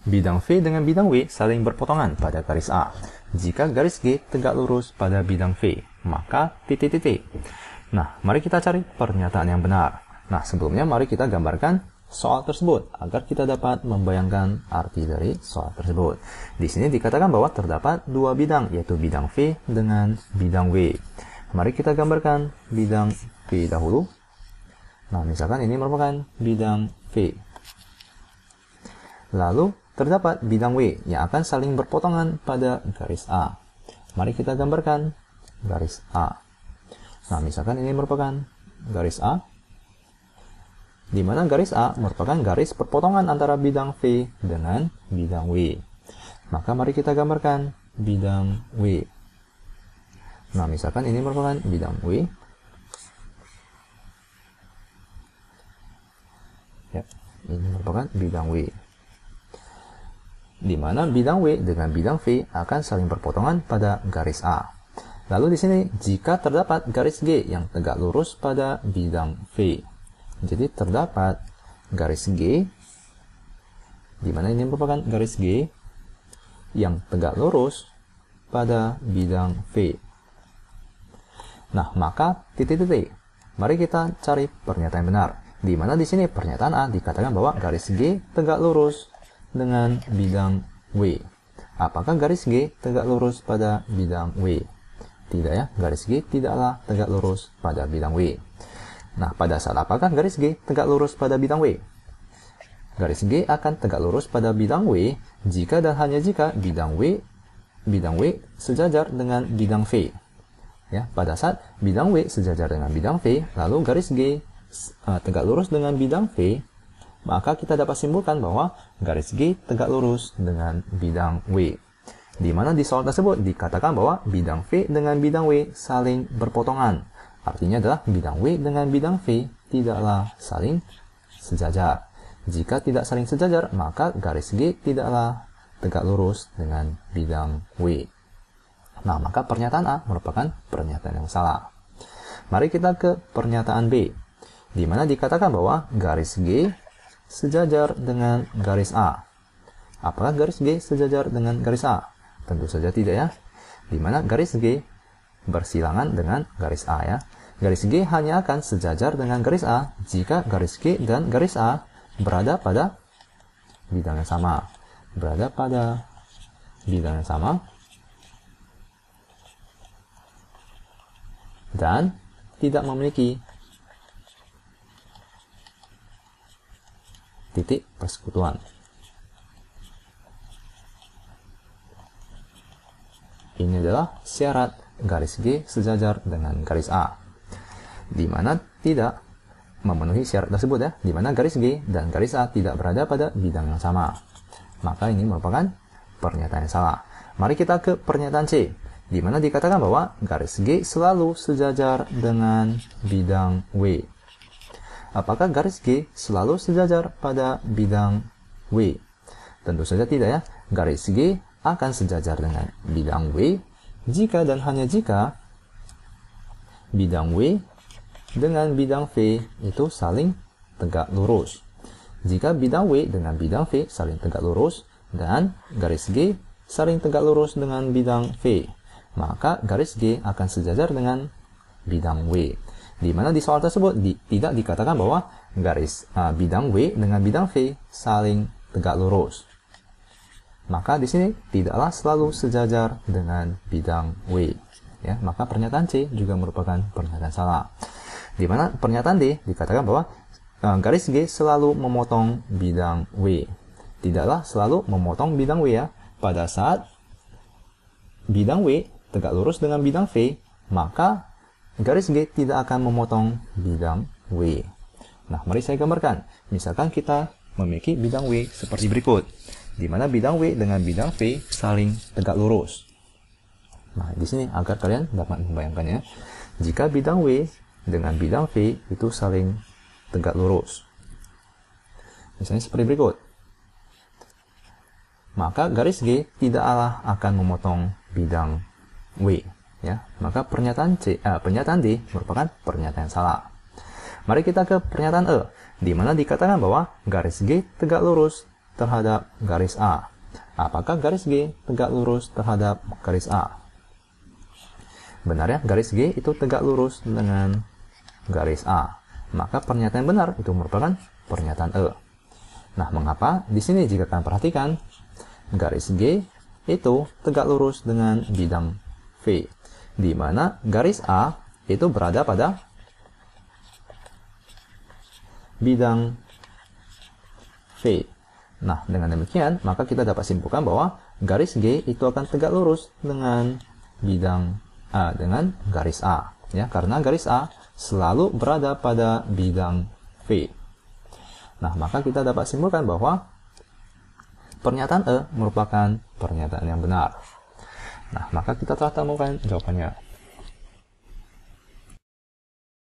bidang V dengan bidang W saling berpotongan pada garis A. Jika garis G tegak lurus pada bidang V, maka titik-titik. Nah, mari kita cari pernyataan yang benar. Nah, sebelumnya mari kita gambarkan soal tersebut agar kita dapat membayangkan arti dari soal tersebut. Di sini dikatakan bahwa terdapat dua bidang, yaitu bidang V dengan bidang W. Mari kita gambarkan bidang V dahulu. Nah, misalkan ini merupakan bidang V. Lalu terdapat bidang W yang akan saling berpotongan pada garis A. Mari kita gambarkan garis A. Nah, misalkan ini merupakan garis A, di mana garis A merupakan garis perpotongan antara bidang V dengan bidang W. Maka mari kita gambarkan bidang W. Nah, misalkan ini merupakan bidang W. Ya, ini merupakan bidang W. Di mana bidang W dengan bidang V akan saling berpotongan pada garis A. Lalu di sini, jika terdapat garis G yang tegak lurus pada bidang V. Jadi terdapat garis G, di mana ini merupakan garis G yang tegak lurus pada bidang V. Nah, maka titik-titik. Mari kita cari pernyataan yang benar. Di mana di sini pernyataan A dikatakan bahwa garis G tegak lurus dengan bidang W. Apakah garis G tegak lurus pada bidang W? Tidak ya, garis G tidaklah tegak lurus pada bidang W. Nah, pada saat apakah garis G tegak lurus pada bidang W? Garis G akan tegak lurus pada bidang W jika dan hanya jika bidang W sejajar dengan bidang V. Ya, pada saat bidang W sejajar dengan bidang V, lalu garis G tegak lurus dengan bidang V, maka kita dapat simpulkan bahwa garis G tegak lurus dengan bidang W. Di mana di soal tersebut dikatakan bahwa bidang V dengan bidang W saling berpotongan. Artinya adalah bidang W dengan bidang V tidaklah saling sejajar. Jika tidak saling sejajar, maka garis G tidaklah tegak lurus dengan bidang W. Nah, maka pernyataan A merupakan pernyataan yang salah. Mari kita ke pernyataan B, di mana dikatakan bahwa garis G sejajar dengan garis A. Apakah garis G sejajar dengan garis A? Tentu saja tidak ya. Di mana garis G bersilangan dengan garis A ya. Garis G hanya akan sejajar dengan garis A jika garis G dan garis A berada pada bidang yang sama. Berada pada bidang yang sama. Dan tidak memiliki titik persekutuan. Ini adalah syarat garis G sejajar dengan garis A, di mana tidak memenuhi syarat tersebut ya, di mana garis G dan garis A tidak berada pada bidang yang sama. Maka ini merupakan pernyataan yang salah. Mari kita ke pernyataan C, di mana dikatakan bahwa garis G selalu sejajar dengan bidang W. Apakah garis G selalu sejajar pada bidang W? Tentu saja tidak ya. Garis G akan sejajar dengan bidang W jika dan hanya jika bidang W dengan bidang V itu saling tegak lurus. Jika bidang W dengan bidang V saling tegak lurus dan garis G saling tegak lurus dengan bidang V, maka garis G akan sejajar dengan bidang W. Di mana di soal tersebut tidak dikatakan bahwa garis bidang W dengan bidang V saling tegak lurus. Maka di sini tidaklah selalu sejajar dengan bidang W. Ya, maka pernyataan C juga merupakan pernyataan salah. Di mana pernyataan D dikatakan bahwa garis G selalu memotong bidang W. Tidaklah selalu memotong bidang W ya. Pada saat bidang W tegak lurus dengan bidang V, maka garis G tidak akan memotong bidang W. Nah, mari saya gambarkan. Misalkan kita memiliki bidang W seperti berikut, di mana bidang W dengan bidang V saling tegak lurus. Nah, di sini agar kalian dapat membayangkannya, jika bidang W dengan bidang V itu saling tegak lurus, misalnya seperti berikut, maka garis G tidaklah akan memotong bidang W. Ya, maka pernyataan D merupakan pernyataan yang salah. Mari kita ke pernyataan E, di mana dikatakan bahwa garis G tegak lurus terhadap garis A. Apakah garis G tegak lurus terhadap garis A? Benar ya, garis G itu tegak lurus dengan garis A. Maka pernyataan benar itu merupakan pernyataan E. Nah, mengapa? Di sini jika kalian perhatikan, garis G itu tegak lurus dengan bidang V, di mana garis A itu berada pada bidang V. Nah, dengan demikian, maka kita dapat simpulkan bahwa garis G itu akan tegak lurus dengan bidang A, dengan garis A. Ya, karena garis A selalu berada pada bidang V. Nah, maka kita dapat simpulkan bahwa pernyataan E merupakan pernyataan yang benar. Nah, maka kita telah temukan jawabannya.